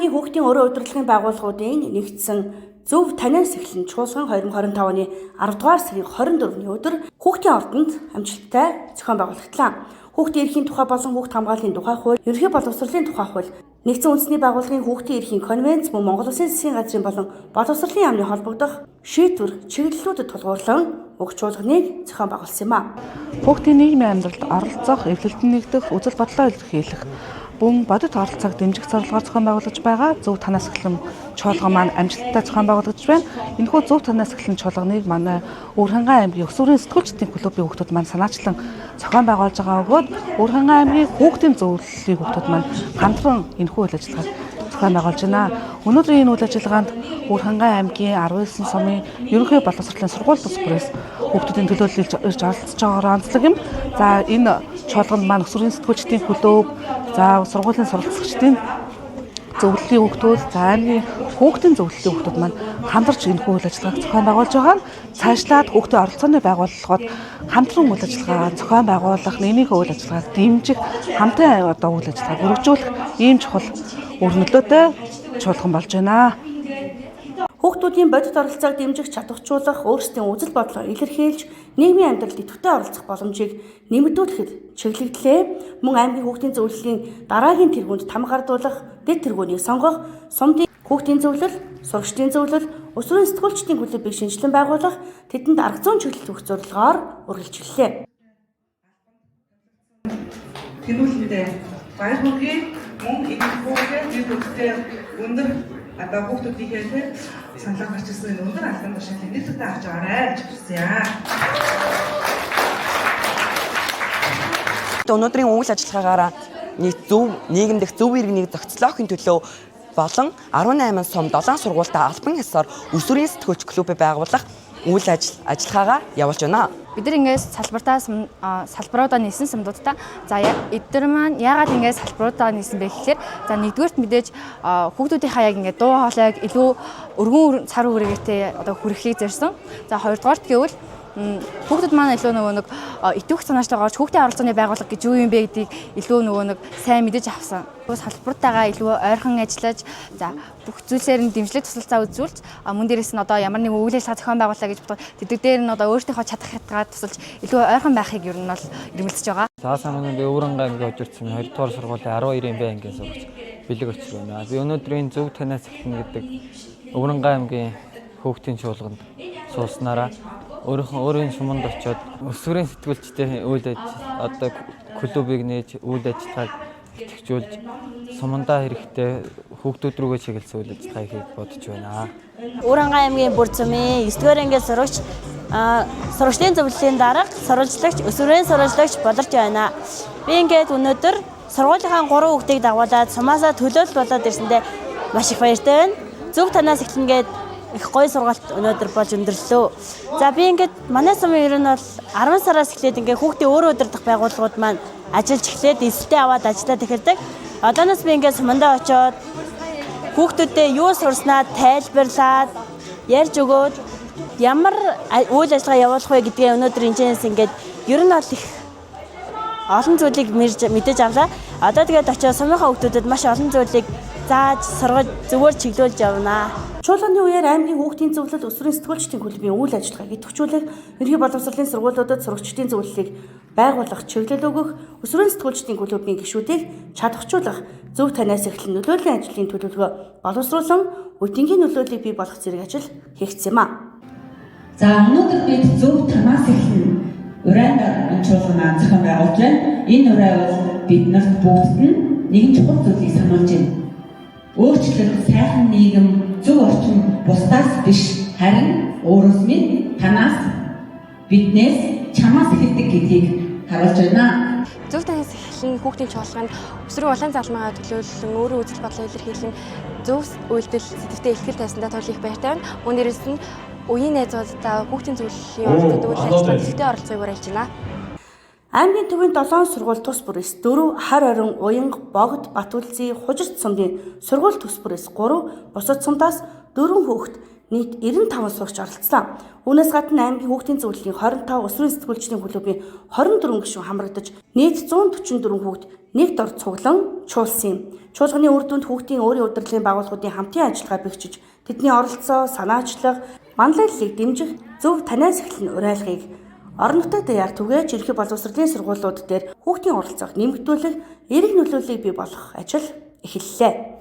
аймгийн хүүхдийн өрөө удирдлагын байгууллагуудын нэгдсэн зөв таниас эхлэн чуулган 2025 оны 10 дугаар сарын 24-ний өдөр хүүхдийн ордонд амжилттай зохион байгуулагдлаа. Хүүхдийн эрхийн тухай болон хүүхд хамгааллын тухай хууль, ерөнхий боловсролын тухай хууль, нэгдсэн үндэсний байгууллагын хүүхдийн эрхийн конвенц мөн Монгол Улсын засгийн газрын болон боловсролын яамны холбогдох шийдвэр чиглэлүүдэд тулгуурлан уг чуулганыг зохион байгуулсан юм а. Хүүхдийн нийгмийн амьдралд оролцох, эвлэлтэд нэгдэх, үзэл бодлоо илэрхийлэх бун бодит оролцоог дэмжих зорилгоор зохион байгуулагдж байгаа зөв танаас эхлэн чуулган маань амжилттай зохион байгуулагдж байна. Энэхүү зөв танаас эхлэн чуулганыг манай Өвөрхангай аймгийн өсвөрийн сэтгүүлчдийн клубын хүүхдүүд маань санаачлан зохион байгуулж байгаа бөгөөд Өвөрхангай аймгийн хүүхдийн зөвлөлийн хүүхдүүд маань хамтран энэхүү үйл ажиллагааг зохион байгуулж байна. Өнөөдрийн энэ үйл ажиллагаанд Өвөрхангай аймгийн 19 сумын ерөнхий боловсролын сургууль тус бүрээс хүүхдүүдийн төлөөлөлд ирж оролцож байгаагаар онцлог юм. За энэ чуулганд маань өсвөрийн сэтгүүлчдийн клуб, за сургуулийн суралцагчдын зөвлөлийн хүүхдүүд, за аймгийн хүүхдийн зөвлөлийн хүүхдүүд маань хамтарч энэхүү үйл ажиллагааг зохион байгуулж байгаа нь цаашлаад хүүхдийн оролцооны байгууллагууд хамтран үйл ажиллагаа зохион байгуулах, нэгнийхээ үйл ажиллагааг дэмжих, хамтран үйл ажиллагааг өргөжүүлэх ийм чухал үр нөлөөтэй чуулган болж байна. Хүүхдүүдийн бодит оролцоог дэмжих, чадварчуулах, өөрсдийн үзэл бодлоо илэрхийлж, нийгмийн амьдралд идэвхтэй оролцох боломжийг нэмэгдүүлэхэд чиглэгдлээ. Мөн аймгийн хүүхдийн зөвлөлийн дараагийн тэргуунд там гардуулах, дэд тэргуунийг сонгох, сумдын хүүхдийн зөвлөл, сурагчдын зөвлөл, өсвөрийн сэтгүүлчдийн клубыг шинжилэн байгуулах, тэдэнд арга зүйн чиглэл өгөх зорилгоор үргэлжлэлээ. Тэрүүлэндээ баяр хүргэе. Мөн энэ хүүхдийн зөвлөлтөд өндөр одоо хүүхдүүдийнхээ саналаа гарчсан өндөр албан тушаалын нийтлэлтэй авч байгаарай гэж хүсье. Өнөөдрийн үйл ажиллагаагаараа нийгэмдэх зөв иргэнийг зохицлоохын төлөө болон 18 сум 7 сургуультай албан ёсоор өсвөрийн сэтгүүлч клубыг байгуулах үйл ажиллагаагаа явуулж байна. Бид нар ингээс салбаруудаа нийсэн сумдуудтай. За эдгээр маань яагаад ингээс салбаруудаа нийсэн бэ гэхээр за нэгдүгээрт мэдээж хүүхдүүдийнхаа яг ингээд дуу хоолойг илүү өргөн цар хүрээтэй одоо хүрхийг зорьсон. За хоёрдугаарт гэвэл хүүхдүүд маань илүү нэг итгэвч санаачтай гарч хүүхдийн оролцооны байгууллага гэж юу юм бэ гэдгийг илүү нэг сайн мэдэж авсан. Салбартаагаа илүү ойрхон ажиллаж за бүх зүйлсээр нь дэмжлэг тусалцаа үзүүлж мөн дээрээс нь одоо ямар нэгэн үйл ажиллагаа зохион байгууллаа гэж бодоход тэдэг дээр нь одоо өөрсдийнхөө чадах хятгаа тусалж илүү ойрхон байхыг ер нь бол ирмэлцэж байгаа. За самны Өвөрхангай аймгийн удирдсан 2 дугаар сургуулийн 12-ийн Б ангиас сурагч бэлэг очир байна. Би өнөөдрийн зөв танаас эхлэн гэдэг Өвөрхангай аймгийн хүүхдийн чуулганд сууснараа өөрийн суманд очиод өсвөрийн сэтгүүлчтэй үйл ажиллагаа одоо клубыг нээж үйл ажиллагааг идэвхжүүлж сумандаа хэрэгтэй хүүхдүүд рүүгээ чиглэсэн үйл ажиллагаа хийх бодож байна. Өвөрхангай аймгийн бүр зумын 9-р ангиас сурагчдын зөвлөлийн дарга сурвалжлагч, өсвөрийн сурвалжлагч болорч байна. Би ингээд өнөөдөр сургуулийнхаа 3 хүүхдийг дагуулад сумаасаа төлөөлөл болоод ирсэндээ маш их баяртай байна. Зөв танаас эхлэнгээд их гоё сургалт өнөөдөр болж өндөрлөө. За би ингээд манай сумын ер нь бол 10 сараас эхлээд ингээд хүүхдийн өөрөө удирдах байгууллагууд маань ажиллаж эхлээд эсэлтээ аваад ажиллаад эхэлдэг. Одооноос би ингээд сумандаа очиод хүүхдүүдэд юу сурснаа тайлбарлаад ярьж өгөөд ямар үйл ажиллагаа явуулах вэ гэдгээ өнөөдөр энэчнээс ингээд ер нь бол их олон зүйлийг мэдэж авлаа. Одоо тэгээд очиод сумынхаа хүүхдүүдэд маш олон зүйлийг зааж сургаж зөвөр чиглүүлж явна. Чуулганы үеэр аймгийн хүүхдийн зөвлөл, өсвөрийн сэтгүүлчдийн клубын үйл ажиллагааг идэвхжүүлэх, ерөнхий боловсролын сургуулиудад сурагчдын зөвлөлийг байгуулах, чиглэл өгөх, өсвөрийн сэтгүүлчдийн клубын гишүүдийг чадахжуулах, зөв танаас эхлэн нөлөөллийн ажлын төлөвлөгөө боловсруулан үеийнгийн нөлөөллийг бий болгох зэрэг ажил хийгдсэн юм а. За өнөөдөр бид зөв танаас эхлэн урайнд чуулган зохион байгуулж байна. Энэ урай бол биднэрт бүгд нь нэгэн чухал зүйлийг сануулж байна. Өөрчлөлт, сайхан нийгэм, зөв орчин бусдаас биш харин өөрөөс минь танаас биднээс чамаас эхэлдэг гэдгийг харуулж байна. Зөв танаас эхлэн хүүхдийн чуулганд өсвөрийн улаан залмаагаа төлөөлөн өөрөө үзэл бодлоо илэрхийлэн зөв үйлдэл сэтгэвтэй ихтгэл тавьсандаа туйлах баяртай байна. Мөн дээрээс нь үеийн найзуудтай хүүхдийн зөвлөлийн оролцоод үйл ажиллагаанд ихтэй оролцоог уриалж байна. Аймгийн төвийн 7 сургууль тус бүрээс 4, Хар орон, Уянга, Богд, Батүлзий, Хужирт сумын сургууль тус бүрээс 3, бусад сумдаас 4 хүүхэд нийт 95 суугч оролцсон. Үүнээс гадна аймгийн хүүхдийн зөвлөлийн 25 өсвөрийн сэтгүүлчдийн клубын 24 гишүүн хамрагдаж нийт 144 хүүхд нэг дор цуглан чуулсан юм. Чуулганы үр дүнд хүүхдийн өөрийн удирдлагын байгууллагуудын хамтын ажиллагаа бэхжиж тэдний оролцоо, санаачлага, манлайллыг дэмжих зөв таниас эхлэн уриалгыг орон нутагт яг түгээж ерхий боловсролын сургуулиуд дээр хүүхдийн оролцоог нэмэгдүүлэх, эерэг нөлөөллийг бий болгох ажил эхэллээ.